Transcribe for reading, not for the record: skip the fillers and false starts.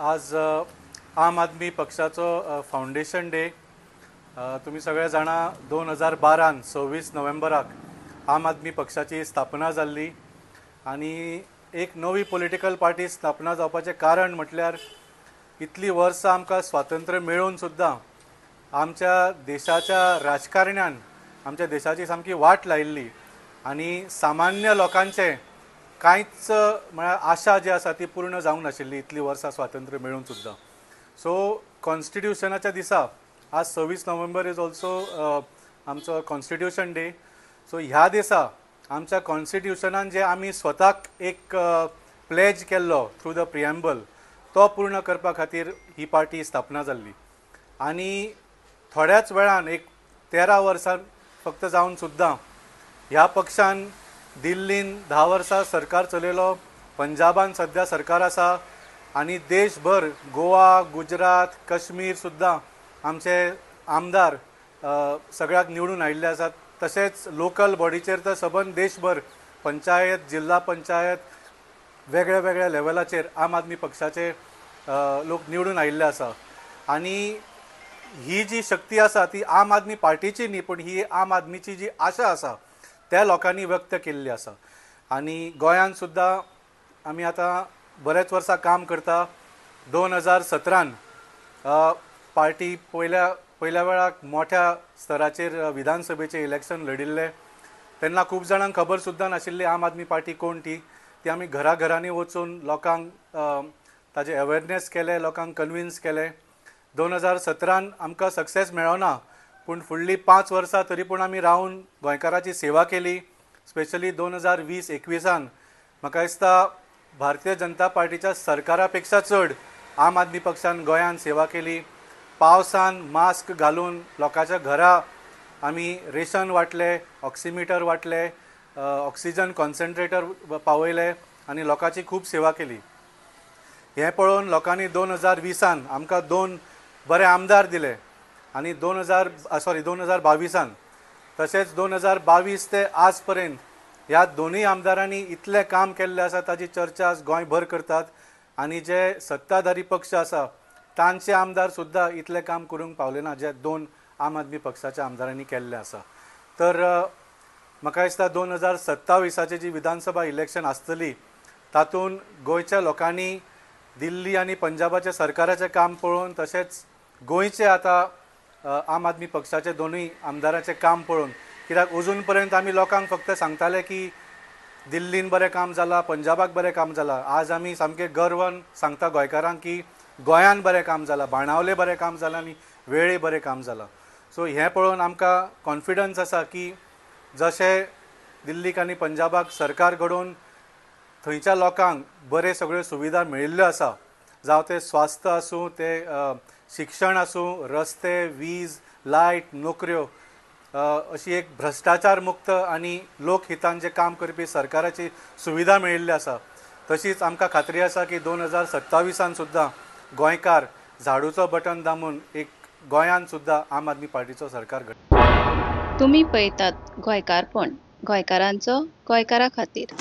आज आम आदमी पक्षाचो फाउंडेशन डे। तुम्ही सगळे जाणा 2012 26 नोव्हेंबराक आम आदमी पक्षाची स्थापना जाल्ली आणि एक नवी पॉलिटिकल पार्टी स्थापना जावपाचें कारण म्हटल्यार इतली वर्सां आमकां स्वातंत्र्य मेळून सुद्दां आमच्या देशाच्या राजकारण्यान आमच्या देशाची सामकी वाट लायिल्ली आणि सामान्य लोकांचे कांयच म्हळ्यार आशा जी आसा ती पूर्ण जावंक नाशिल्ली इतली वर्सां स्वातंत्र्य मेळून सुद्दां। सो कॉन्स्टिट्युशनाच्या दिसा आज 26 नोव्हेंबर इज ऑल्सो आमचो कॉन्स्टिट्युशन डे। सो ह्या दिसा आमच्या कॉन्स्टिट्युशनान जे आमी स्वताक एक प्लेज केल्लो थ्रू द प्रिएम्बल तो पूर्ण करपा खातीर ही पार्टी स्थापना जाल्ली आणि थोड्याच वेळान एक 13 वर्सां फक्त जावन सुद्दां ह्या पक्षान दिल्लीन 10 वर्सां सरकार चलयलो, पंजाबान सध्या सरकार आसा आणि देशभर गोवा, गुजरात, काश्मीर सुद्दां आमचे आमदार सगळ्याक निवडून आयिल्ले आसात। तशेंच लोकल बॉडीचेर तर सबंद देशभर पंचायत, जिल्हा पंचायत वेगळ्या वेगळ्या लेवलाचेर आम आदमी पक्षाचे लोक निवडून आयिल्ले आसा आणि ही जी शक्ती आसा ती आम आदमी पार्टीची न्ही, पण ही आम आदमीची जी आशा आसा त्या लोकांनी व्यक्त केल्ली आसा। आणि गोंयान सुद्दां आमी आतां बरेच वर्सां काम करता। 2017 पार्टी पयल्या वेळाक मोठ्या स्तराचेर विधानसभेचे इलेक्शन लडिल्ले तेन्ना खूब जाणांक खबर सुद्दां नाशिल्ली आम आदमी पार्टी कोण ती आमी घरा घरांनी वचून लोकांक ताजे अवेरनेस केले, लोकांक कन्विन्स केले। 2017 आमकां सक्सेस मेळोना, पूण फुडलीं 5 वर्सां तरी पूण आमी रावन गोंयकाराची सेवा केली। स्पेशली 2020-21 म्हाका दिसता भारतीय जनता पार्टीच्या सरकारा पेक्षा चड आम आदमी पक्षान गोंयान सेवा केली। पावसान मास्क घालून लोकांच्या घरा आमी रेशन वाटले, ऑक्सिमीटर वाटले, ऑक्सिजन कॉन्सन्ट्रेटर पावयले आणि लोकांची खूब सेवा केली। हें पळोवन लोकांनी 2020 आमकां 2 बरे आमदार दिले आणि 2022 तशेंच 2022 ते आज पर्यंत ह्या दोनूय आमदारांनी इतलें काम केल्लें आसा ताजी चर्चा गोंयभर करतात आणि जे सत्ताधारी पक्ष आसा तांचे आमदार सुद्दां इतलें काम करूंक पावले ना जे 2 आम आदमी पक्षाच्या आमदारांनी केल्लें आसा। तर म्हाका दिसता 2027 जी विधानसभा इलेक्शन आसतली तातूंत गोंयच्या लोकांनी दिल्ली आणि पंजाबाच्या सरकाराचें काम पळोवन तशेंच गोंयचे आतां आम आदमी पक्षाचे दोनूय आमदाराचें काम पळोवन, कित्याक अजून पर्यंत आमी लोकांक फक्त सांगताले की दिल्लीन बरें काम जालां, पंजाबाक बरें काम जालां। आज आमी सामके गर्वान सांगता गोंयकारांक की गोंयान बरें काम जालां, बाणावले बरें काम जालां आनी वेळें बरें काम जालां। सो हें पळोवन आमकां कॉन्फिडन्स आसा की जशें दिल्लीक आनी पंजाबाक सरकार घडोवन थंयच्या लोकांक बरे सगळ्यो सुविधा मेळिल्ल्यो आसा, जावं ते स्वास्थ्य आसूं, ते शिक्षण आसूं, रस्ते, वीज, लायट, नोकऱ्यो, अशी एक भ्रष्टाचार मुक्त आणि लोकहितान जे काम करपी सरकाराची सुविधा मेळिल्ली आसा, तशीच आमकां खात्री आसा की 2027 सुद्दां गोंयकार झाडूचो बटन दामून एक गोंयान सुद्दां आम आदमी पार्टीचो सरकार घडटा। तुम्ही पळयतात गोंयकारपण, गोंयकारांचो गोंयकारा खातीर।